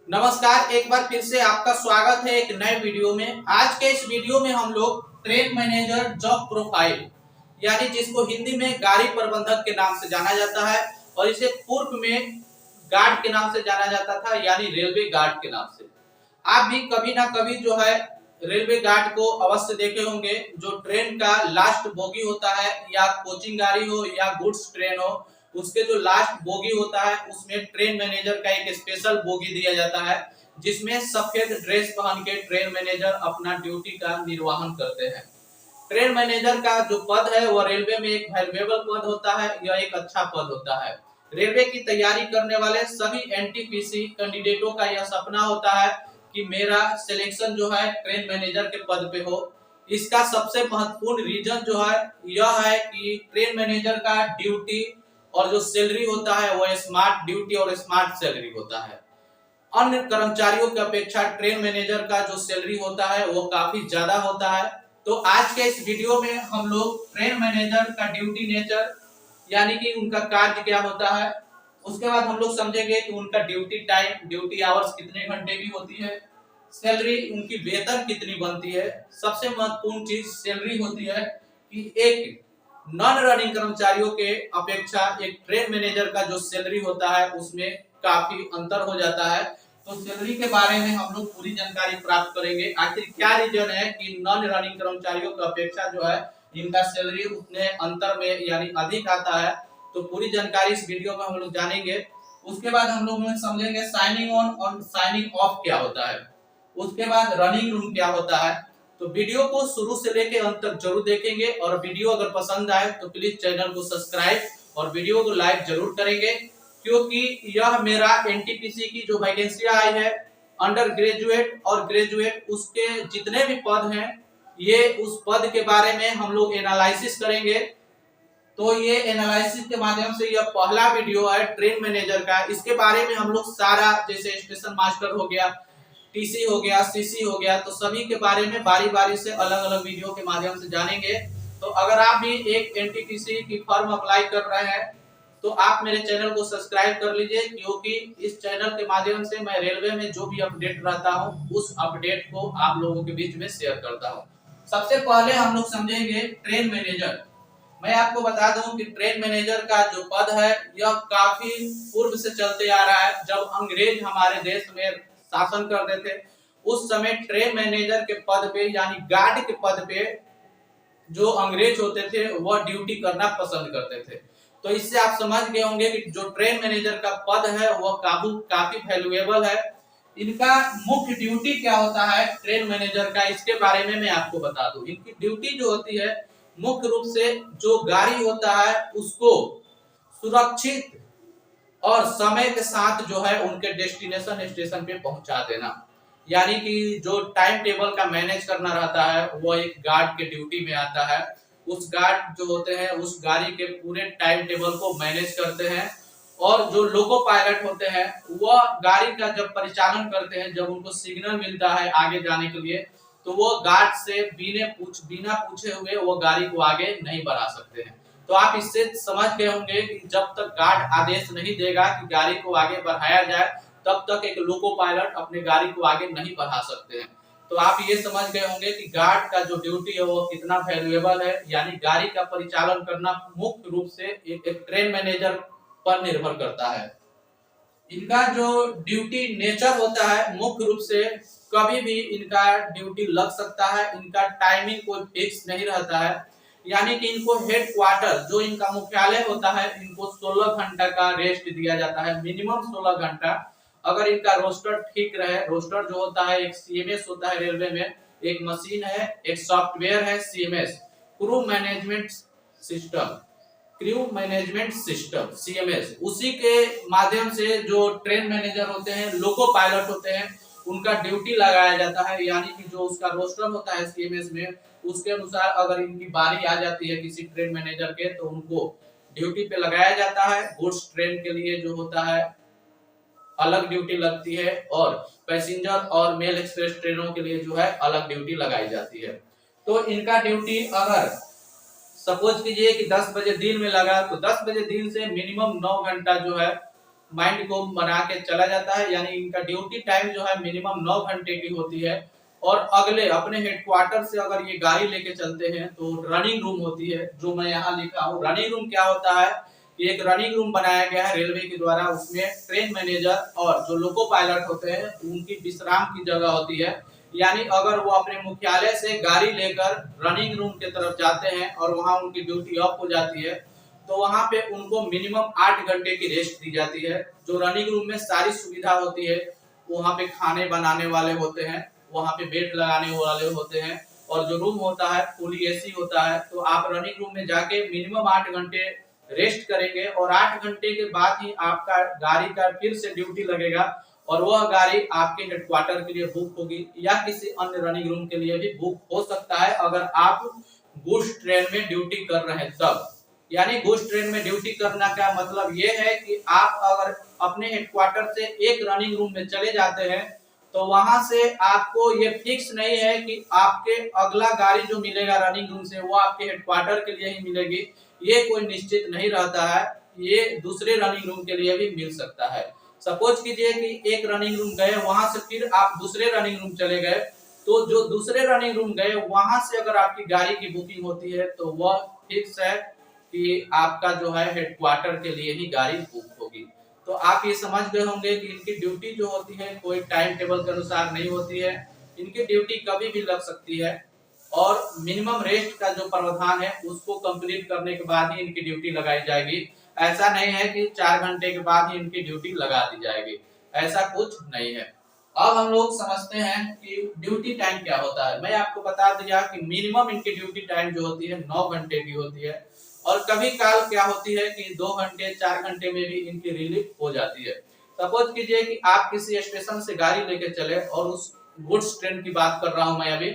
नमस्कार, एक बार फिर से आपका स्वागत है एक नए वीडियो में। आज के इस वीडियो में हम लोग ट्रेन मैनेजर जॉब प्रोफाइल यानी जिसको हिंदी में गाड़ी प्रबंधक के नाम से जाना जाता है और इसे पूर्व में गार्ड के नाम से जाना जाता था यानी रेलवे गार्ड के नाम से। आप भी कभी ना कभी जो है रेलवे गार्ड को अवश्य देखे होंगे, जो ट्रेन का लास्ट बोगी होता है या कोचिंग गाड़ी हो या गुड्स ट्रेन हो, उसके जो लास्ट बोगी होता है उसमें ट्रेन मैनेजर का एक स्पेशल बोगी दिया जाता है जिसमें सफेद ड्रेस पहन के ट्रेन मैनेजर अपना ड्यूटी का निर्वहन करते हैं। ट्रेन मैनेजर का जो पद है वह रेलवे में एक वैल्यूएबल पद होता है, यह एक अच्छा पद होता है। रेलवे की तैयारी करने वाले सभी एनटीपीसी कैंडिडेटों का यह सपना होता है कि मेरा सिलेक्शन जो है ट्रेन मैनेजर के पद पे हो। इसका सबसे महत्वपूर्ण रीजन जो है यह है कि ट्रेन मैनेजर का ड्यूटी और जो सैलरी होता है वो स्मार्ट ड्यूटी और स्मार्ट सैलरी होता है। अन्य कर्मचारियों की अपेक्षा ट्रेन मैनेजर का जो सैलरी होता है वो काफी ज्यादा होता है। तो आज के इस वीडियो में हम लोग ट्रेन मैनेजर का ड्यूटी नेचर यानी कि उनका कार्य क्या होता है, उसके बाद हम लोग समझेंगे कि उनका ड्यूटी टाइम, ड्यूटी आवर्स कितने घंटे की होती है, सैलरी उनकी वेतन कितनी बनती है। सबसे महत्वपूर्ण चीज सैलरी होती है कि एक नॉन रनिंग कर्मचारियों के अपेक्षा एक ट्रेन मैनेजर का जो सैलरी होता है उसमें काफी अंतर हो जाता है। तो सैलरी के बारे में हम लोग पूरी जानकारी प्राप्त करेंगे, आखिर क्या रीजन है कि नॉन रनिंग कर्मचारियों की अपेक्षा जो है इनका सैलरी उतने अंतर में यानी अधिक आता है। तो पूरी जानकारी इस वीडियो में हम लोग जानेंगे। उसके बाद हम लोग समझेंगे साइनिंग ऑन और साइनिंग ऑफ क्या होता है, उसके बाद रनिंग रूम क्या होता है। तो वीडियो को शुरू से लेकर अंत तक जरूर देखेंगे और वीडियो अगर पसंद आए तो प्लीज चैनल को सब्सक्राइब और वीडियो को लाइक जरूर करेंगे, क्योंकि यह मेरा एनटीपीसी की जो वैकेंसी आई है अंडर ग्रेजुएट और ग्रेजुएट उसके जितने भी पद हैं ये उस पद के बारे में हम लोग एनालिसिस करेंगे। तो ये एनालिसिस के माध्यम से यह पहला वीडियो है ट्रेन मैनेजर का। इसके बारे में हम लोग सारा, जैसे स्टेशन मास्टर हो गया, टीसी हो गया, सीसी हो गया, तो सभी के बारे में बारी बारी से अलग अलग वीडियो के माध्यम से जानेंगे। तो अगर आप भी एक एनटीपीसी की फॉर्म अप्लाई कर रहे हैं तो आप मेरे चैनल को सब्सक्राइब कर लीजिए, क्योंकि इस चैनल के माध्यम से मैं रेलवे में जो भी अपडेट रहता हूँ उस अपडेट को आप लोगों के बीच में शेयर करता हूँ। सबसे पहले हम लोग समझेंगे ट्रेन मैनेजर। मैं आपको बता दूं कि ट्रेन मैनेजर का जो पद है यह काफी पूर्व से चलते आ रहा है। जब अंग्रेज हमारे देश में शासन करते थे उस समय ट्रेन मैनेजर के पद पे यानी गार्ड के पद पे जो अंग्रेज होते थे वह ड्यूटी करना पसंद करते थे। तो इससे आप समझ गए होंगे कि जो ट्रेन मैनेजर का पद है वह काफी वैल्यूएबल है। इनका मुख्य ड्यूटी क्या होता है ट्रेन मैनेजर का, इसके बारे में मैं आपको बता दूं। इनकी ड्यूटी जो होती है मुख्य रूप से जो गाड़ी होता है उसको सुरक्षित और समय के साथ जो है उनके डेस्टिनेशन स्टेशन पे पहुंचा देना, यानी कि जो टाइम टेबल का मैनेज करना रहता है वो एक गार्ड के ड्यूटी में आता है। उस गार्ड जो होते हैं उस गाड़ी के पूरे टाइम टेबल को मैनेज करते हैं। और जो लोको पायलट होते हैं वह गाड़ी का जब परिचालन करते हैं, जब उनको सिग्नल मिलता है आगे जाने के लिए, तो वो गार्ड से बिना पूछे हुए वो गाड़ी को आगे नहीं बढ़ा सकते हैं। तो आप इससे समझ गए होंगे कि जब तक गार्ड आदेश नहीं देगा कि गाड़ी को आगे बढ़ाया जाए तब तक एक लोको पायलट अपने गाड़ी को आगे नहीं बढ़ा सकते हैं। तो आप ये समझ गए होंगे कि गार्ड का जो ड्यूटी है वो कितना वैल्यूएबल है, यानी गाड़ी का परिचालन करना मुख्य रूप से एक ट्रेन मैनेजर पर निर्भर करता है। इनका जो ड्यूटी नेचर होता है मुख्य रूप से कभी भी इनका ड्यूटी लग सकता है, इनका टाइमिंग कोई फिक्स नहीं रहता है। यानी कि इनको हेड क्वार्टर जो इनका मुख्यालय होता है इनको 16 घंटा का रेस्ट दिया जाता है, मिनिमम 16 घंटा। अगर इनका रोस्टर ठीक रहे, रोस्टर जो होता है एक सीएमएस होता है रेलवे में, एक मशीन है, एक सॉफ्टवेयर है CMS, crew management system, crew management system CMS, उसी के माध्यम से जो ट्रेन मैनेजर होते हैं, लोको पायलट होते हैं, उनका ड्यूटी लगाया जाता है। यानी कि जो उसका रोस्टर होता है सीएमएस में उसके अनुसार अगर इनकी बारी आ जाती है किसी ट्रेन मैनेजर के तो उनको ड्यूटी पे लगाया जाता है। गुड्स ट्रेन के लिए जो होता है अलग ड्यूटी लगती है और पैसेंजर और मेल एक्सप्रेस ट्रेनों के लिए जो है अलग ड्यूटी लगाई जाती है। तो इनका ड्यूटी अगर सपोज कीजिए कि 10 बजे दिन में लगा तो 10 बजे दिन से मिनिमम 9 घंटा जो है माइंड को बना के चला जाता है। यानी इनका ड्यूटी टाइम जो है मिनिमम 9 घंटे की होती है। और अगले अपने हेडक्वार्टर से अगर ये गाड़ी लेके चलते हैं तो रनिंग रूम होती है, जो मैं यहाँ लिखा हूँ। रनिंग रूम क्या होता है, ये एक रनिंग रूम बनाया गया है रेलवे के द्वारा। उसमें ट्रेन मैनेजर और जो लोको पायलट होते हैं उनकी विश्राम की जगह होती है। यानी अगर वो अपने मुख्यालय से गाड़ी लेकर रनिंग रूम की तरफ जाते हैं और वहां उनकी ड्यूटी ऑफ हो जाती है, तो वहां पे उनको मिनिमम 8 घंटे की रेस्ट दी जाती है। जो रनिंग रूम में सारी सुविधा होती है, वहां पे खाने बनाने वाले होते हैं, वहां पे बेड लगाने वाले होते हैं, और जो रूम होता है फुली एसी होता है। तो आप रनिंग रूम में जाके मिनिमम 8 घंटे रेस्ट करेंगे और 8 घंटे के बाद ही आपका गाड़ी का फिर से ड्यूटी लगेगा, और वह गाड़ी आपके हेडक्वार्टर के लिए बुक होगी या किसी अन्य रनिंग रूम के लिए भी बुक हो सकता है, अगर आप गुड्स ट्रेन में ड्यूटी कर रहे हैं तब। यानी गुड्स ट्रेन में ड्यूटी करना का मतलब ये है कि आप अगर अपने हेडक्वार्टर से एक रनिंग रूम में चले जाते हैं तो वहां से आपको ये फिक्स नहीं है कि आपके अगला गाड़ी जो मिलेगा रनिंग रूम से वो आपके हेडक्वार्टर के लिए ही मिलेगी, ये कोई निश्चित नहीं रहता है। ये दूसरे रनिंग रूम के लिए भी मिल सकता है। सपोज कीजिए कि एक रनिंग रूम गए, वहां से फिर आप दूसरे रनिंग रूम चले गए, तो जो दूसरे रनिंग रूम गए वहां से अगर आपकी गाड़ी की बुकिंग होती है तो वह फिक्स है कि आपका जो है हेडक्वार्टर के लिए ही गाड़ी बुक होगी। तो आप ये समझ गए होंगे कि इनकी ड्यूटी जो होती है कोई टाइम टेबल के अनुसार नहीं होती है, इनकी ड्यूटी कभी भी लग सकती है। और मिनिमम रेस्ट का जो प्रावधान है उसको कंप्लीट करने के बाद ही इनकी ड्यूटी लगाई जाएगी। ऐसा नहीं है कि 4 घंटे के बाद ही इनकी ड्यूटी लगा दी जाएगी, ऐसा कुछ नहीं है। अब हम लोग समझते हैं कि ड्यूटी टाइम क्या होता है। मैं आपको बता दिया कि मिनिमम इनकी ड्यूटी टाइम जो होती है 9 घंटे की होती है, और कभी काल क्या होती है कि 2 घंटे 4 घंटे में भी इनकी रिलीफ हो जाती है। सपोज कीजिए कि आप किसी स्टेशन से गाड़ी लेके चले, और उस गुड्स ट्रेन की बात कर रहा हूं मैं अभी,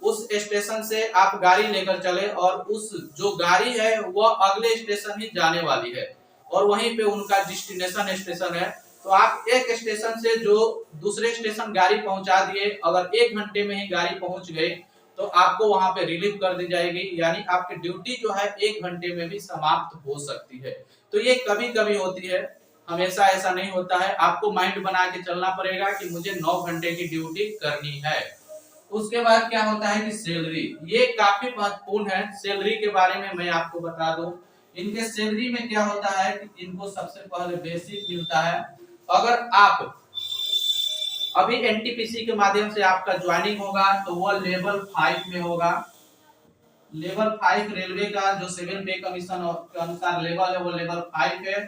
उस स्टेशन से आप गाड़ी लेकर चले और उस जो गाड़ी है वह अगले स्टेशन ही जाने वाली है और वहीं पे उनका डेस्टिनेशन स्टेशन है। तो आप एक स्टेशन से जो दूसरे स्टेशन गाड़ी पहुंचा दिए, अगर 1 घंटे में ही गाड़ी पहुंच गई तो आपको वहां पे रिलीव कर दी जाएगी। यानी आपकी ड्यूटी जो है 1 घंटे में भी समाप्त हो सकती है। तो ये कभी कभी होती है, हमेशा ऐसा नहीं होता है। आपको माइंड बना के चलना पड़ेगा कि मुझे 9 घंटे की ड्यूटी करनी है। उसके बाद क्या होता है कि सैलरी, ये काफी महत्वपूर्ण है। सैलरी के बारे में मैं आपको बता दूं, इनके सैलरी में क्या होता है कि इनको सबसे पहले बेसिक मिलता है। अगर आप अभी एनटीपीसी के माध्यम से आपका ज्वाइनिंग होगा तो वो लेवल 5 में होगा। लेवल 5 रेलवे का जो सिविल पे कमीशन के अनुसार लेवल है वो लेवल 5 है,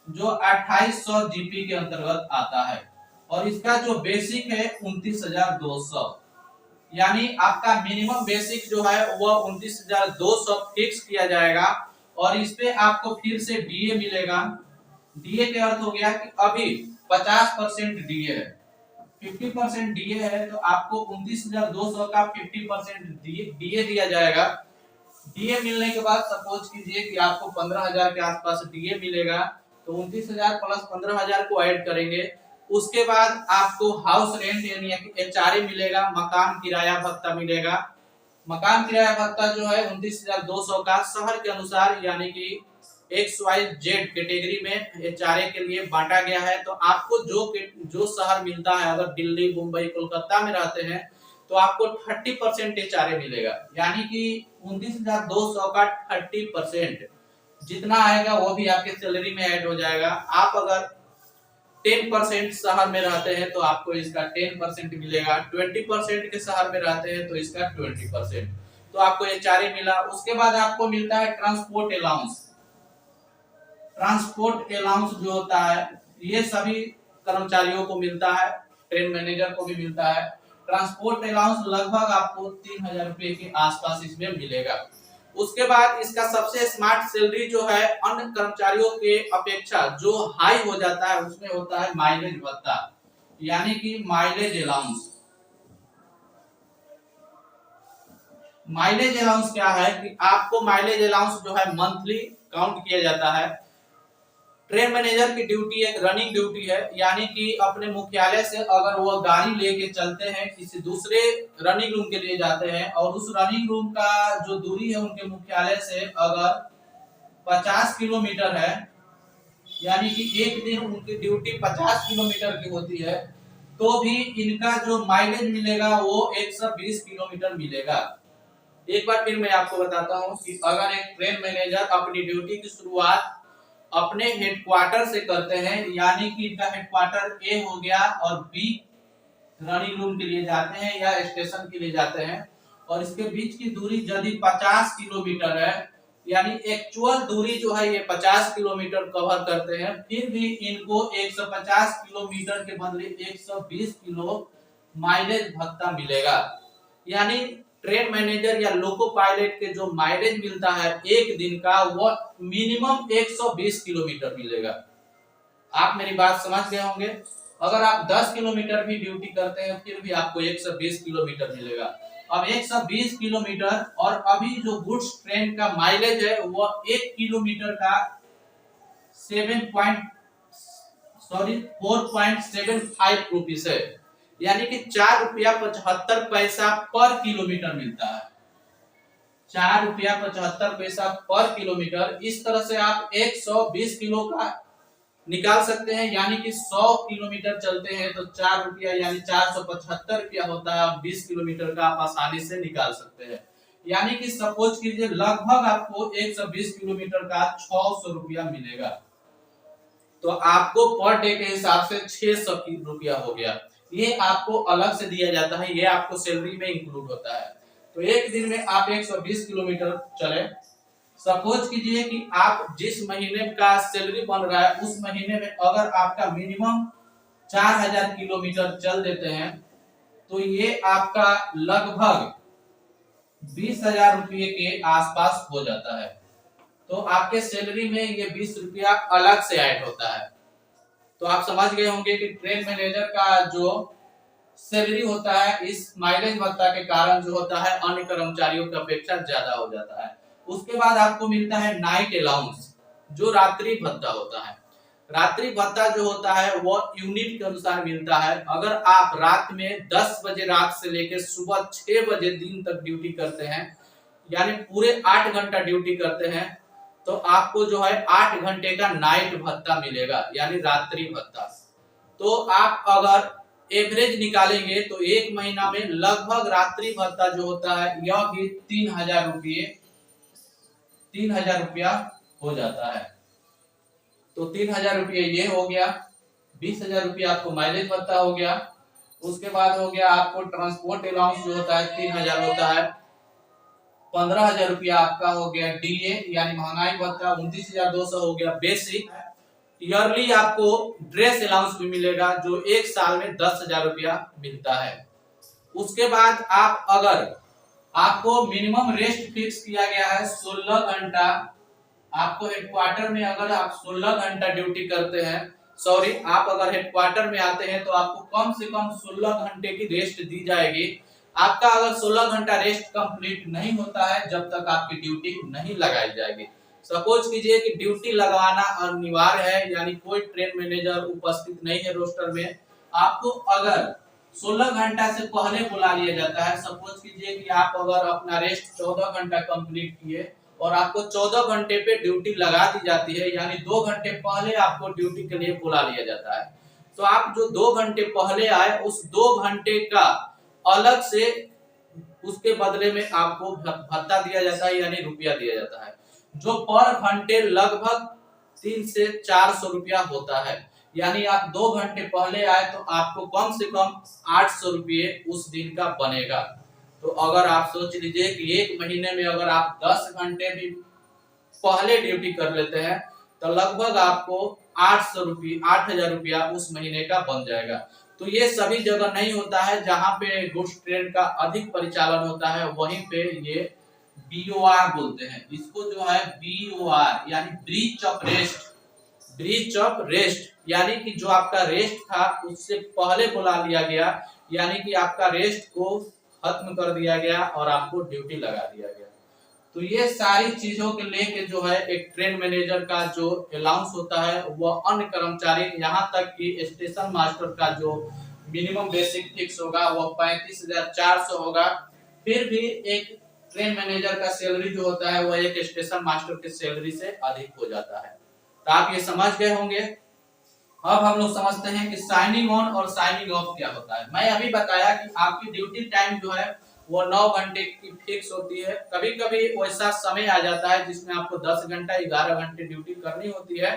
जो 2800 जीपी के अंतर्गत आता है। और इसका जो बेसिक है 29,200, यानी आपका मिनिमम बेसिक जो है वह 29,200 फिक्स किया जाएगा। और इस पे आपको फिर से डीए मिलेगा। डीए के अर्थ हो गया कि अभी 50% डीए है, 50% डीए है, तो आपको 29,200 का 50% डीए दिया जाएगा। डीए मिलने के बाद सपोज कीजिए कि आपको 15,000 के आसपास डीए मिलेगा, तो 29,000 प्लस 15,000 को ऐड करेंगे। उसके बाद आपको हाउस रेंट यानी एचआरए मिलेगा, मकान किराया भत्ता मिलेगा। मकान किराया भत्ता जो है 29,200 का शहर के अनुसार यानी कि XYZ कैटेगरी में एचआरए के लिए बांटा गया है। तो आपको जो शहर मिलता है, अगर दिल्ली मुंबई कोलकाता में रहते हैं तो आपको 30% एचआरए मिलेगा। यानी कि 29,200 का 30% जितना आएगा वो भी आपके सैलरी में ऐड हो जाएगा। आप अगर 10% शहर में रहते हैं तो आपको इसका 10% मिलेगा, 20% के शहर में रहते हैं तो इसका 20%। तो आपको एचआरए मिला। उसके बाद आपको मिलता है ट्रांसपोर्ट अलाउंस। ट्रांसपोर्ट अलाउंस जो होता है ये सभी कर्मचारियों को मिलता है, ट्रेन मैनेजर को भी मिलता है। ट्रांसपोर्ट अलाउंस लगभग आपको 3,000 रुपए के आसपास इसमें मिलेगा। उसके बाद इसका सबसे स्मार्ट सैलरी जो है अन्य कर्मचारियों के अपेक्षा जो हाई हो जाता है उसमें होता है माइलेज भत्ता, यानी कि माइलेज अलाउंस। माइलेज अलाउंस क्या है कि आपको माइलेज अलाउंस जो है मंथली काउंट किया जाता है। ट्रेन मैनेजर की ड्यूटी एक रनिंग ड्यूटी है, यानी कि अपने मुख्यालय से अगर वो गाड़ी लेके चलते हैं, किसी दूसरे रनिंग रूम के लिए जाते हैं और उस रनिंग रूम का जो दूरी है उनके मुख्यालय से अगर 50 किलोमीटर है, यानी कि एक दिन उनकी ड्यूटी 50 किलोमीटर की होती है, तो भी इनका जो माइलेज मिलेगा वो 120 किलोमीटर मिलेगा। एक बार फिर मैं आपको बताता हूँ कि अगर एक ट्रेन मैनेजर अपनी ड्यूटी की शुरुआत अपने हेडक्वार्टर से करते हैं, यानी कि इनका हेडक्वार्टर ए हो गया और बी रनिंग रूम के लिए जाते हैं या स्टेशन के लिए जाते हैं, और इसके बीच की दूरी यदि 50 किलोमीटर है, यानी एक्चुअल दूरी जो है ये 50 किलोमीटर कवर करते हैं, फिर भी इनको 150 किलोमीटर के बदले 120 किलो माइलेज भत्ता मिलेगा। यानी ट्रेन मैनेजर या लोको पायलट के जो माइलेज मिलता है एक दिन का, वो मिनिमम 120 किलोमीटर मिलेगा। आप मेरी बात समझ गए होंगे। अगर आप 10 किलोमीटर भी ड्यूटी करते हैं फिर भी आपको 120 किलोमीटर मिलेगा। अब 120 किलोमीटर और अभी जो गुड्स ट्रेन का माइलेज है वो 1 किलोमीटर का 4.75 रुपीस है, यानी कि 4 रुपया 75 पैसा पर किलोमीटर मिलता है। 4 रुपया 75 पैसा पर किलोमीटर। इस तरह से आप 120 किलो का निकाल सकते हैं, यानी कि 100 किलोमीटर चलते हैं तो 4 रुपया यानी 475 रुपया होता है। 20 किलोमीटर का आप आसानी से निकाल सकते हैं, यानी कि सपोज कीजिए लगभग आपको 120 किलोमीटर का 600 रुपया मिलेगा। तो आपको पर डे के हिसाब से 600 रुपया हो गया। ये आपको अलग से दिया जाता है, ये आपको सैलरी में इंक्लूड होता है। तो एक दिन में आप 120 किलोमीटर चले। सपोज कीजिए कि आप जिस महीने का सैलरी बन रहा है उस महीने में अगर आपका मिनिमम 4000 किलोमीटर चल देते हैं, तो ये आपका लगभग 20,000 रुपये के आसपास हो जाता है। तो आपके सैलरी में ये 20 रुपया अलग से ऐड होता है। तो आप समझ गए होंगे कि ट्रेन मैनेजर का जो सैलरी होता है इस माइलेज भत्ता के कारण जो होता है अन्य कर्मचारियों की अपेक्षा ज्यादा हो जाता है। उसके बाद आपको मिलता है नाइट अलाउंस, जो रात्रि भत्ता होता है। रात्रि भत्ता जो होता है वो यूनिट के अनुसार मिलता है। अगर आप रात में 10 बजे रात से लेकर सुबह 6 बजे दिन तक ड्यूटी करते हैं, यानी पूरे 8 घंटा ड्यूटी करते हैं, तो आपको जो है 8 घंटे का नाइट भत्ता मिलेगा, यानी रात्रि भत्ता। तो आप अगर एवरेज निकालेंगे तो एक महीना में लगभग रात्रि भत्ता जो होता है यह भी 3,000 रुपया हो जाता है। तो 3,000 रुपये ये हो गया। 20,000 रुपया आपको माइलेज भत्ता हो गया। उसके बाद हो गया आपको ट्रांसपोर्ट अलाउंस जो होता है 3,000 होता है। 15,000 रुपया आपका हो गया डीए यानी महंगाई भत्ता। 29,200 हो गया बेसिक। ईयरली आपको ड्रेस अलाउंस भी मिलेगा जो एक साल में 10,000 रुपया मिलता है। उसके बाद आप अगर आपको मिनिमम रेस्ट फिक्स किया गया है 16 घंटा। आपको हेडक्वार्टर में अगर आप 16 घंटा ड्यूटी करते हैं, सॉरी आप अगर हेडक्वार्टर में आते हैं तो आपको कम से कम 16 घंटे की रेस्ट दी जाएगी। आपका अगर 16 घंटा रेस्ट कंप्लीट नहीं होता है जब तक आपकी ड्यूटी नहीं लगाई जाएगी। सपोज कीजिए कि ड्यूटी लगवाना अनिवार्य है, यानी कोई ट्रेन मैनेजर उपस्थित नहीं है रोस्टर में, आपको अगर 16 घंटा से पहले बुला लिया जाता है। सपोज कीजिए कि आप अगर अपना रेस्ट 14 घंटा कंप्लीट किए और आपको 14 घंटे पे ड्यूटी लगा दी जाती है, यानी 2 घंटे पहले आपको ड्यूटी के लिए बुला लिया जाता है। तो आप जो 2 घंटे पहले आए उस 2 घंटे का अलग से उसके बदले में आपको भत्ता दिया जाता है, यानी रुपया दिया जाता है, जो पर घंटे लगभग 300 से 400 रुपया होता है। यानी आप 2 घंटे पहले आए तो आपको कम से कम 800 रुपये उस दिन का बनेगा। तो अगर आप सोच लीजिए कि एक महीने में अगर आप 10 घंटे भी पहले ड्यूटी कर लेते हैं तो लगभग आपको 8,000 रुपया उस महीने का बन जाएगा। तो ये सभी जगह नहीं होता है। जहां पे गुड्स ट्रेन का अधिक परिचालन होता है वहीं पे ये बीओआर बोलते हैं इसको, जो है बीओआर यानी breach of rest. Breach of rest यानी कि जो आपका रेस्ट था उससे पहले बुला लिया गया, यानी कि आपका रेस्ट को खत्म कर दिया गया और आपको ड्यूटी लगा दिया गया। तो ये सारी चीजों के लेके जो है एक ट्रेन मैनेजर का जो अलाउंस होता है वह अन्य कर्मचारी, यहाँ तक कि स्टेशन मास्टर का जो मिनिमम बेसिक फिक्स होगा वह 35,400 होगा। फिर भी एक ट्रेन मैनेजर का सैलरी जो होता है वह एक स्टेशन मास्टर के सैलरी से अधिक हो जाता है। तो आप ये समझ गए होंगे। अब हम लोग समझते हैं कि साइनिंग ऑन और साइनिंग ऑफ क्या होता है। मैं अभी बताया कि आपकी ड्यूटी टाइम जो है वो 9 घंटे की फिक्स होती है। कभी कभी वैसा समय आ जाता है जिसमें आपको 10 घंटा 11 घंटे ड्यूटी करनी होती है,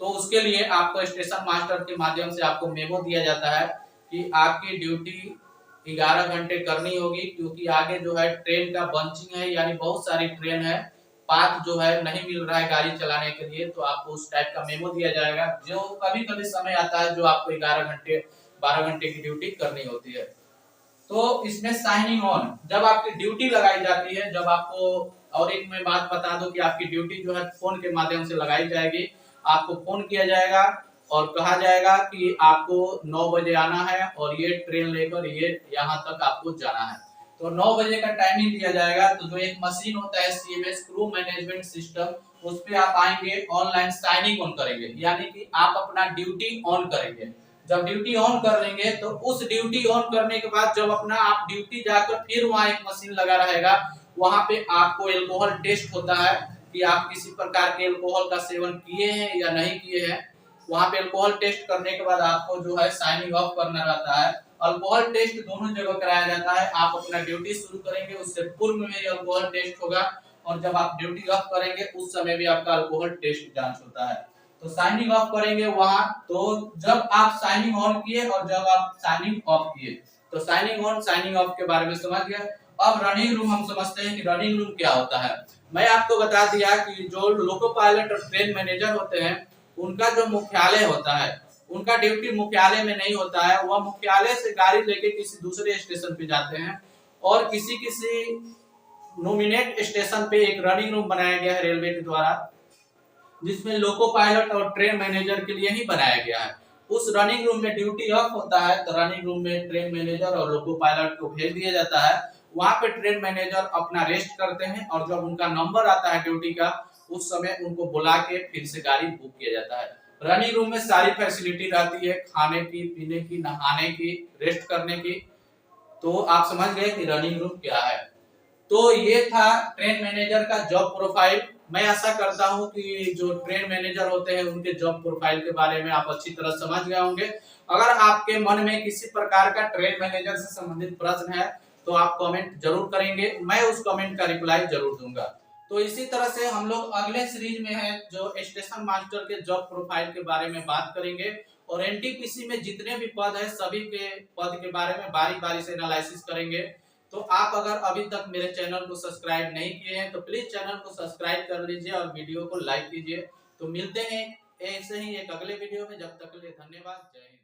तो उसके लिए आपको स्टेशन मास्टर के माध्यम से आपको मेमो दिया जाता है कि आपकी ड्यूटी 11 घंटे करनी होगी, क्योंकि आगे जो है ट्रेन का बंचिंग है, यानी बहुत सारी ट्रेन है, पाथ जो है नहीं मिल रहा है गाड़ी चलाने के लिए, तो आपको उस टाइप का मेमो दिया जाएगा। जो कभी कभी समय आता है जो आपको 11 घंटे 12 घंटे की ड्यूटी करनी होती है। तो इसमें साइनिंग ऑन जब आपकी ड्यूटी लगाई जाती है, जब आपको, और एक मैं बात बता दूं कि आपकी ड्यूटी जो है फोन के माध्यम से लगाई जाएगी। आपको फोन किया जाएगा और कहा जाएगा कि आपको 9 बजे आना है और ये ट्रेन लेकर ये यहाँ तक आपको जाना है। तो 9 बजे का टाइमिंग दिया जाएगा। तो जो एक मशीन होता है सीएमएस क्रू मैनेजमेंट सिस्टम, उस पे आप आएंगे, ऑनलाइन साइनिंग ऑन करेंगे, यानी कि आप अपना ड्यूटी ऑन करेंगे। जब ड्यूटी ऑन कर लेंगे तो उस ड्यूटी ऑन करने के बाद जब अपना आप ड्यूटी जाकर फिर वहां एक मशीन लगा रहेगा, वहां पे आपको एल्कोहल टेस्ट होता है कि आप किसी प्रकार के एल्कोहल का सेवन किए हैं या नहीं किए हैं। वहां पे अल्कोहल टेस्ट करने के बाद आपको जो है साइनिंग ऑफ करना रहता है। अल्कोहल टेस्ट दोनों जगह कराया जाता है। आप अपना ड्यूटी शुरू करेंगे उससे पूर्व में भी अल्कोहल टेस्ट होगा, और जब आप ड्यूटी ऑफ करेंगे उस समय भी आपका अल्कोहल टेस्ट जांच होता है। तो साइनिंग ऑफ करेंगे वहां, तो जब आप साइनिंग ऑन किए और जब आप साइनिंग ऑफ किए, तो साइनिंग ऑन साइनिंग ऑफ के बारे में समझ गए। अब रनिंग रूम हम समझते हैं कि रनिंग रूम क्या होता है। मैं आपको बता दिया कि जो लोको पायलट और ट्रेन मैनेजर होते हैं उनका जो मुख्यालय होता है, उनका ड्यूटी मुख्यालय में नहीं होता है। वह मुख्यालय से गाड़ी लेके किसी दूसरे स्टेशन पे जाते हैं, और किसी किसी नोमिनेट स्टेशन पे एक रनिंग रूम बनाया गया है रेलवे के द्वारा, जिसमें लोको पायलट और ट्रेन मैनेजर के लिए ही बनाया गया है। उस रनिंग रूम में ड्यूटी ऑफ होता है, तो रनिंग रूम में ट्रेन मैनेजर और लोको पायलट को भेज दिया जाता है। वहां पे ट्रेन मैनेजर अपना रेस्ट करते हैं, और जब उनका नंबर आता है ड्यूटी का, उस समय उनको बुला के फिर से गाड़ी बुक किया जाता है। रनिंग रूम में सारी फैसिलिटी रहती है, खाने की, पीने की, नहाने की, रेस्ट करने की। तो आप समझ गए कि रनिंग रूम क्या है। तो ये था ट्रेन मैनेजर का जॉब प्रोफाइल। मैं आशा करता हूं कि जो ट्रेन मैनेजर होते हैं उनके जॉब प्रोफाइल के बारे में आप अच्छी तरह समझ गए होंगे। अगर आपके मन में किसी प्रकार का ट्रेन मैनेजर से संबंधित प्रश्न है तो आप कमेंट जरूर करेंगे, मैं उस कमेंट का रिप्लाई जरूर दूंगा। तो इसी तरह से हम लोग अगले सीरीज में है जो स्टेशन मास्टर के जॉब प्रोफाइल के बारे में बात करेंगे, और एनटीपीसी में जितने भी पद है सभी के पद के बारे में बारी बारी से एनालिसिस करेंगे। तो आप अगर अभी तक मेरे चैनल को सब्सक्राइब नहीं किए हैं तो प्लीज चैनल को सब्सक्राइब कर लीजिए और वीडियो को लाइक कीजिए। तो मिलते हैं ऐसे ही एक अगले वीडियो में, जब तक के लिए धन्यवाद, जय हिंद।